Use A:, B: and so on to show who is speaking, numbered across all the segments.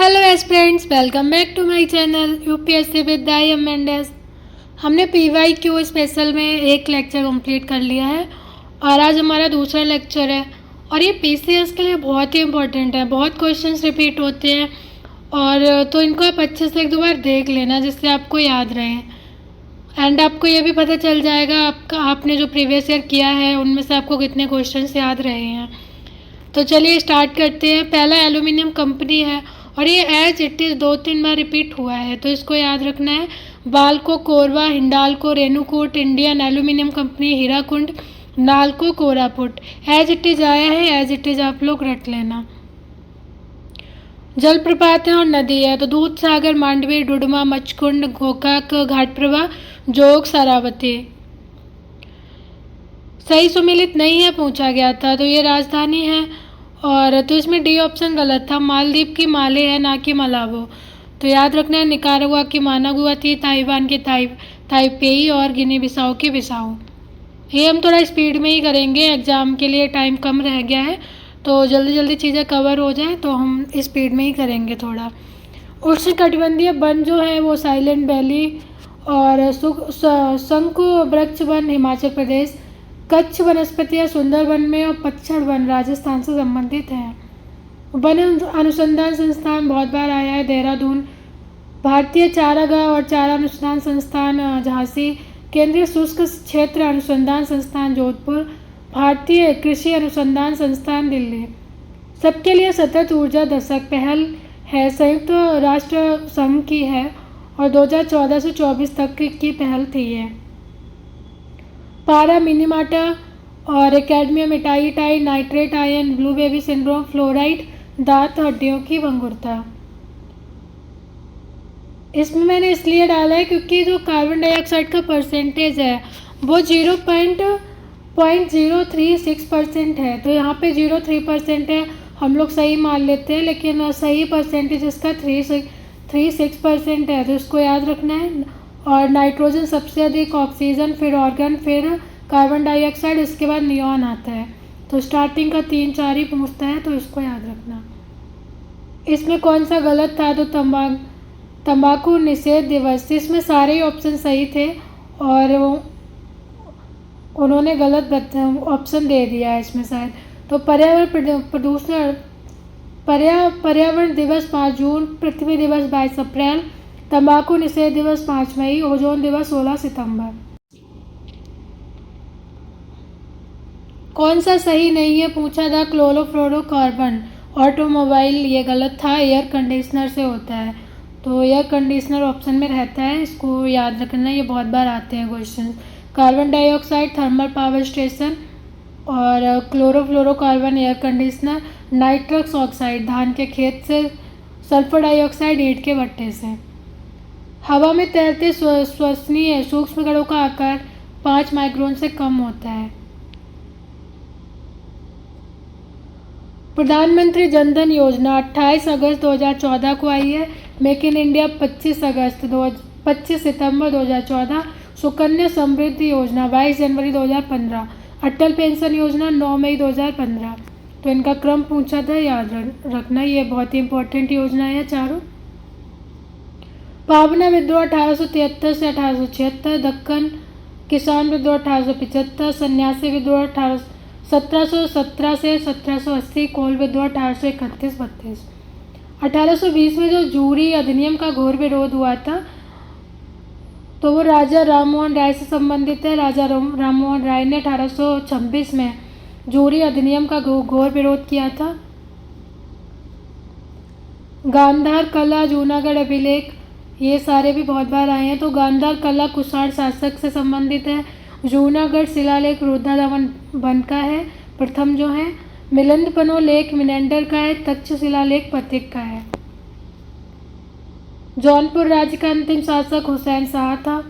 A: Hello aspirants, welcome back to my channel UPSC with I am Mendes. हमने PYQ special में एक lecture complete कर लिया है और आज हमारा दूसरा लेक्चर है। और ये पीसीएस के लिए बहुत ही इम्पोर्टेंट है। बहुत क्वेश्चंस रिपीट होते हैं और तो इनको आप अच्छे से एक दो बार देख लेना जिससे आपको याद रहे एंड आपको ये भी पता चल जाएगा आपने जो प्रीवियस ईयर किया है उनमें से आपको कितने क्वेश्चंस याद रहे हैं। तो चलिए स्टार्ट करते हैं। पहला एल्यूमिनियम कंपनी है और ये एज इट इज़ 2-3 बार रिपीट हुआ है तो इसको याद रखना है। BALCO, Korba, Hindalco, Renukoot, Indian Aluminium Company, Hirakud, NALCO, Koraput. As it is आया है, एज इट इज़ आप लोग रट लेना। जलप्रपात है और नदी है तो दूध सागर, मांडवी, डुडमा, मचकुंड, गोकाक, घाटप्रभा, जोग, सरावती। सही सुमिलित नहीं है पूछा गया था तो ये राजधानी है और तो इसमें डी ऑप्शन गलत था। मालदीव की माले है ना कि मलावो। तो याद रखना है निकारागुआ की मानागुआ थी, ताइवान की ताइपेई और गिनी बिसाऊ की बिसाऊ। ये हम थोड़ा स्पीड में ही करेंगे, एग्ज़ाम के लिए टाइम कम रह गया है तो जल्दी जल्दी चीज़ें कवर हो जाए तो हम स्पीड में ही करेंगे थोड़ा। उष्णकटिबंधीय वन जो है वो साइलेंट वैली और शंकु वृक्ष वन हिमाचल प्रदेश, कच्छ वनस्पतियाँ सुंदरबन में और पतझड़ वन राजस्थान से संबंधित है। वन अनुसंधान संस्थान बहुत बार आया है देहरादून, भारतीय चारागाह और चारा अनुसंधान संस्थान झांसी, केंद्रीय शुष्क क्षेत्र अनुसंधान संस्थान जोधपुर, भारतीय कृषि अनुसंधान संस्थान दिल्ली। सबके लिए सतत ऊर्जा दशक पहल है, संयुक्त राष्ट्र संघ की है और 2014 से 24 तक की पहल थी ये। पारा मिनीमाटा और cadmium itai nitrate ion, blue baby syndrome, fluoride, दांत हड्डियों की भंगुरता। इसमें मैंने इसलिए डाला है क्योंकि जो कार्बन डाइऑक्साइड का परसेंटेज है वो 0.036% है तो यहाँ पे 0.3% है। हम लोग सही मान लेते हैं लेकिन सही परसेंटेज इसका 36% है तो इसको याद रखना है। और नाइट्रोजन सबसे अधिक, ऑक्सीजन, फिर ऑर्गन, फिर कार्बन डाइऑक्साइड, इसके बाद नियॉन आता है। तो स्टार्टिंग का 3-4 ही पूछता है तो इसको याद रखना। इसमें कौन सा गलत था तो तंबाकू निषेध दिवस, इसमें सारे ही ऑप्शन सही थे और उन्होंने गलत ऑप्शन दे दिया है इसमें शायद। तो पर्यावरण दिवस 5 जून, पृथ्वी दिवस 22 अप्रैल, तंबाकू निषेध दिवस 5 मई, ओजोन दिवस 16 सितंबर। कौन सा सही नहीं है पूछा था क्लोरोफ्लोरोकार्बन। ऑटोमोबाइल ये गलत था, एयर कंडीशनर से होता है तो एयर कंडीशनर ऑप्शन में रहता है, इसको याद रखना, ये बहुत बार आते हैं question. Carbon dioxide thermal power station और chlorofluorocarbon air conditioner. Nitrous oxide धान के खेत से, सल्फर डाइऑक्साइड ईंट के भट्टे से। हवा में तैरते श्वसनीय सूक्ष्म कणों का आकार 5 माइक्रोन से कम होता है। प्रधानमंत्री जनधन योजना 28 अगस्त 2014 को आई है। मेक इन इंडिया 25 सितंबर 2014। सुकन्या समृद्धि योजना 22 जनवरी 2015। अटल पेंशन योजना 9 मई 2015। तो इनका क्रम पूछा था, याद रखना, ये बहुत ही इंपॉर्टेंट योजना है चारों। पावना विद्रोह 1873 से 1876, दक्कन किसान विद्रोह 1875, सन्यासी विद्रोह 1717 से 1780, कोल विद्रोह 1831-32। 1820 में जो जूरी अधिनियम का घोर विरोध हुआ था तो वो राजा राममोहन राय से संबंधित है। राजा राममोहन राय ने 1826 में जूरी अधिनियम का घोर विरोध किया था। गांधार कला, जूनागढ़ अभिलेख, ये सारे भी बहुत बार आए हैं। तो गांधार कला कुषाण शासक से संबंधित है। जूनागढ़ शिलालेख रुद्रदामन वन का है प्रथम जो है। मिलिंदपनो लेख मिनेंडर का है। तक्ष शिलालेख पथिक का है। जौनपुर राज्य का अंतिम शासक हुसैन शाह था।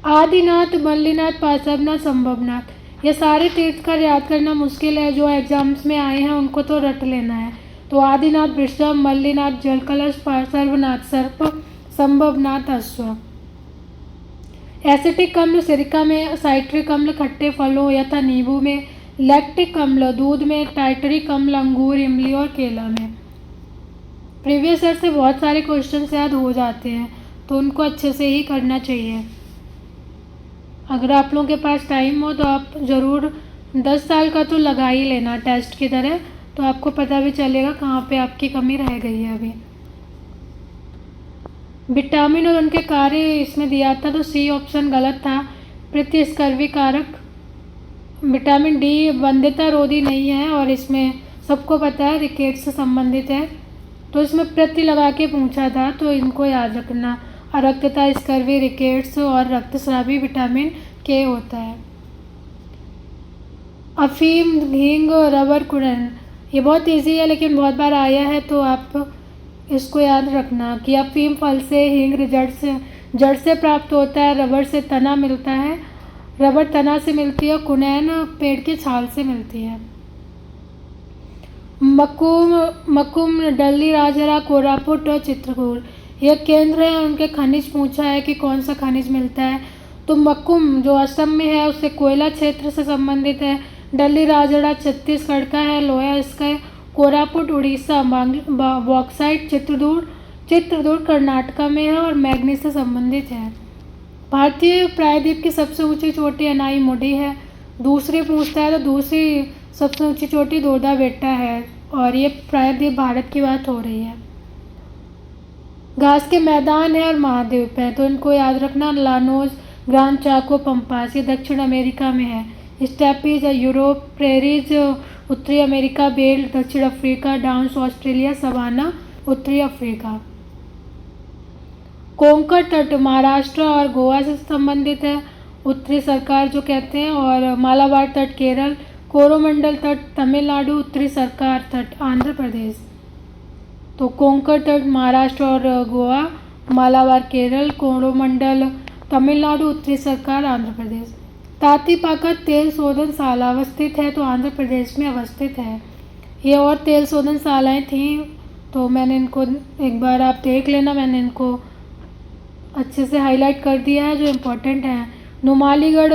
A: आदिनाथ, मल्लीनाथ, पार्श्वनाथ, संभवनाथ, ये सारे तीर्थकर याद करना मुश्किल है, जो एग्जाम्स में आए हैं उनको तो रट लेना है। तो आदिनाथ वृषभ, मल्लीनाथ जलकलश, पार्श्वनाथ सर्प, संभवनाथ अश्व। एसिटिक अम्ल सिरका में, साइट्रिक अम्ल खट्टे फलों यथा नींबू में, लैक्टिक अम्ल दूध में, टाइटरिक अम्ल अंगूर, इमली और केला में। प्रीवियस ईयर से बहुत सारे क्वेश्चन याद हो जाते हैं, तो उनको अच्छे से ही करना चाहिए। अगर आप लोगों के पास टाइम हो तो आप ज़रूर 10 साल का तो लगा ही लेना टेस्ट की तरह, तो आपको पता भी चलेगा कहाँ पे आपकी कमी रह गई है अभी। विटामिन और उनके कार्य इसमें दिया था, तो सी ऑप्शन गलत था, प्रतिस्कर्वी कारक। विटामिन डी वंध्यता रोधी नहीं है और इसमें सबको पता है रिकेट्स से संबंधित है, तो इसमें प्रति लगा के पूछा था, तो इनको याद रखना। अरक्तता, स्कर्वी, रिकेट्स और रक्तस्रावी विटामिन के होता है। अफीम, हींग, रबर, कुड़न, ये बहुत इजी है लेकिन बहुत बार आया है, तो आप इसको याद रखना कि अफीम फल से, हींग जड़ से प्राप्त होता है, रबर से तना मिलता है, रबर तना से मिलती है, कुनैन पेड़ की छाल से मिलती है। मकुम, डल्ली, राजहरा, कोरापुट और चित्रकूट, ये केंद्र है। उनके खनिज पूछा है कि कौन सा खनिज मिलता है, तो मकुम जो असम में है उससे कोयला क्षेत्र से संबंधित है। डल्ली राजहरा छत्तीसगढ़ का है, लोया इसका है। कोरापुट उड़ीसा, बॉक्साइट चित्रदुर्ग कर्नाटका में है और मैग्नीज से संबंधित है। भारतीय प्रायद्वीप की सबसे ऊंची चोटी अनाईमुडी है। दूसरी पूछता है तो दूसरी सबसे ऊंची चोटी दोरदा बेट्टा है, और ये प्रायद्वीप भारत की बात हो रही है। घास के मैदान है और महाद्वीप है, तो इनको याद रखना। लानोज, ग्रांड चाको, पंपास, ये दक्षिण अमेरिका में है। स्टेपीज यूरोप, प्रेरीज उत्तरी अमेरिका, बेल दक्षिण अफ्रीका, डाउन्स ऑस्ट्रेलिया, सवाना उत्तरी अफ्रीका। कोंकण तट महाराष्ट्र और गोवा से संबंधित है, उत्तरी सरकार जो कहते हैं, और मालाबार तट केरल, कोरोमंडल तट तमिलनाडु, उत्तरी सरकार तट आंध्र प्रदेश। तो कोंकण तट महाराष्ट्र और गोवा, मालाबार केरल, कोरोमंडल तमिलनाडु, उत्तरी सरकार आंध्र प्रदेश। तातीपाका तेल शोधन शाला अवस्थित है, तो आंध्र प्रदेश में अवस्थित है। ये और तेल शोधन शालाएँ थीं, तो मैंने इनको एक बार आप देख लेना, मैंने इनको अच्छे से हाईलाइट कर दिया है जो इम्पोर्टेंट है। नुमालीगढ़,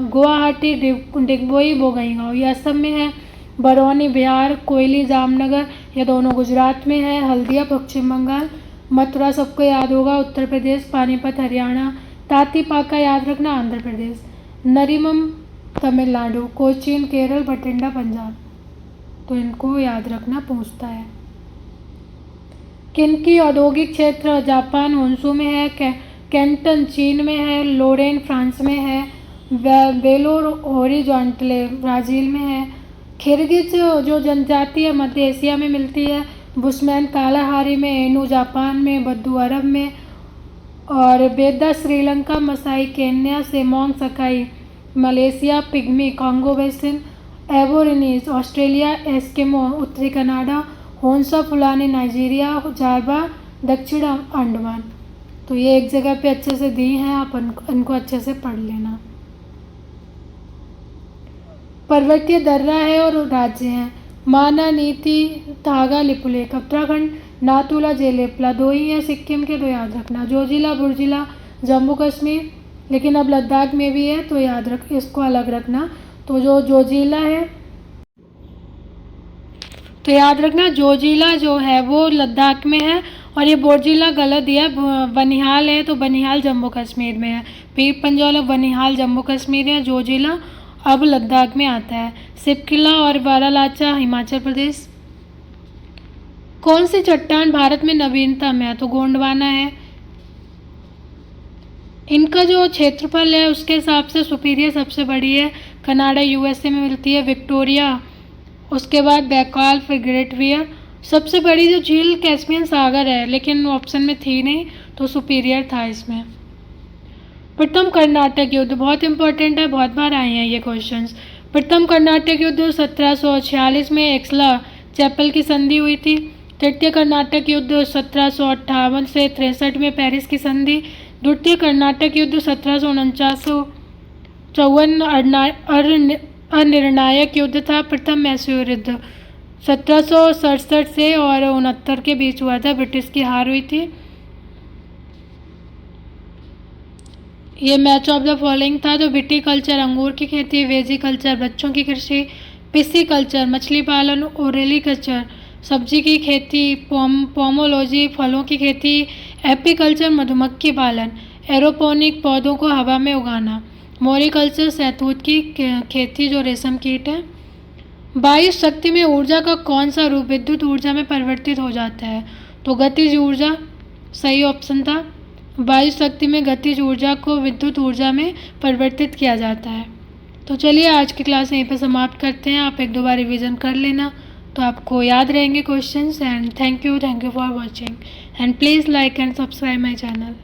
A: गुवाहाटी, डिगबोई, बोंगईगांव, ये असम में है। बरौनी बिहार, कोयली जामनगर, ये दोनों गुजरात में है। हल्दिया पश्चिम बंगाल, मथुरा सबको याद होगा उत्तर प्रदेश, पानीपत हरियाणा, तातीपाका याद रखना आंध्र प्रदेश, नरीमम तमिलनाडु, कोचीन केरल, बठिंडा पंजाब। तो इनको याद रखना पूछता है। किनकी औद्योगिक क्षेत्र जापान होन्शु में है, कैंटन चीन में है, लोरेन फ्रांस में है, बेलो होरिज़ोंटले ब्राज़ील में है। किर्गिज जो जनजाति है मध्य एशिया में मिलती है। बुशमैन कालाहारी में, एनू जापान में, बद्दू अरब में, और बेदा Sri Lanka, Masai Kenya, Semang Sakai Malaysia, Pygmy Congo basin, Aborigines Australia, Eskimo उत्तरी Canada, Hausa Fulani Nigeria, Jarawa दक्षिण अंडमान। तो ये एक जगह पे अच्छे से दी हैं, आप इनको अच्छे से पढ़ लेना। पर्वतीय दर्रा है और राज्य हैं। माना, नीति, तागा, लिपुलेख। उत्तराखंड, नाथुला, जेलेपला, दो ही हैं सिक्किम के, तो याद रखना। जोजिला, बुर्जिला जम्मू कश्मीर, लेकिन अब लद्दाख में भी है, तो याद रख, इसको अलग रखना। तो जो जोजिला है, तो याद रखना जोजिला जो है वो लद्दाख में है, और ये बोर्जिला गलत दिया, बनिहाल है, तो बनिहाल जम्मू कश्मीर में है। पीर पंजाल बनिहाल जम्मू कश्मीर है, जोजिला अब लद्दाख में आता है। सिपकिला और बारालाचा हिमाचल प्रदेश। कौन सी चट्टान भारत में नवीनतम है, तो गोंडवाना है। इनका जो क्षेत्रफल है उसके हिसाब से सुपीरियर सबसे बड़ी है, कनाडा यूएसए में मिलती है। विक्टोरिया, उसके बाद बैकाल, फिर ग्रेट वियर। सबसे बड़ी जो झील कैस्पियन सागर है, लेकिन ऑप्शन में थी नहीं, तो सुपीरियर था इसमें। प्रथम कर्नाटक युद्ध बहुत इंपॉर्टेंट है, बहुत बार आए हैं ये क्वेश्चंस। प्रथम कर्नाटक युद्ध 1746 में एक्सला चैपल की संधि हुई थी। तृतीय कर्नाटक युद्ध 1758 से 63 में पेरिस की संधि। द्वितीय कर्नाटक युद्ध 1749 अनिर्णायक युद्ध था। प्रथम मैसूर युद्ध 1767 से और 69 के बीच हुआ था, ब्रिटिश की हार हुई थी। ये मैच ऑफ द फॉलोइंग था, तो विटीकल्चर अंगूर की खेती, वेजी कल्चर बच्चों की कृषि, पिसी कल्चर मछली पालन, ओरेली कल्चर सब्जी की खेती, पोमोलॉजी फलों की खेती, एपीकल्चर मधुमक्खी पालन, एरोपोनिक पौधों को हवा में उगाना, मोरिकल्चर शहतूत की खेती जो रेशम कीट है। बायुस शक्ति में ऊर्जा का कौन सा रूप विद्युत ऊर्जा में परिवर्तित हो जाता है? तो गतिज ऊर्जा सही ऑप्शन था। वायु शक्ति में गतिज ऊर्जा को विद्युत ऊर्जा में परिवर्तित किया जाता है। तो चलिए आज की क्लास यहीं पर समाप्त करते हैं। आप एक दो बार रिवीजन कर लेना तो आपको याद रहेंगे questions. And thank you for watching and please like and subscribe my channel.